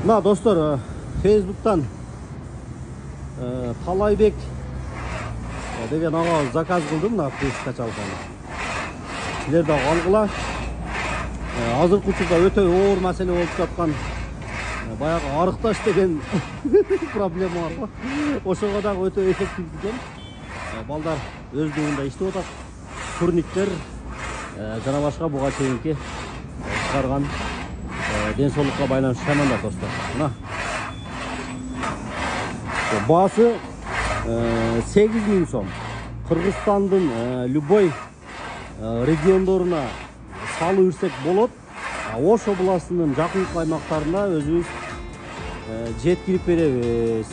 Мына достор, Facebook'tan Талайбек деген ага заказ кылдым мына плюс качалканы. Силер да алгыла. Азыркы учурда өтө оор маселе болуп жаткан баягы арыкташ деген проблема бар го. Ошого дагы өтө эффективдүү экен. Балдар өздүгүндө иштеп атат. Турниктер жана башка буга чейинки чыгарган ден соолукка байланыштуу шаймандар достор. Мына баасы 8000 сом. Кыргызстандын любой региондоруна салып жүрсек болот. Ош областынын жакынкы аймактарына өзүбүз жеткирип беребиз.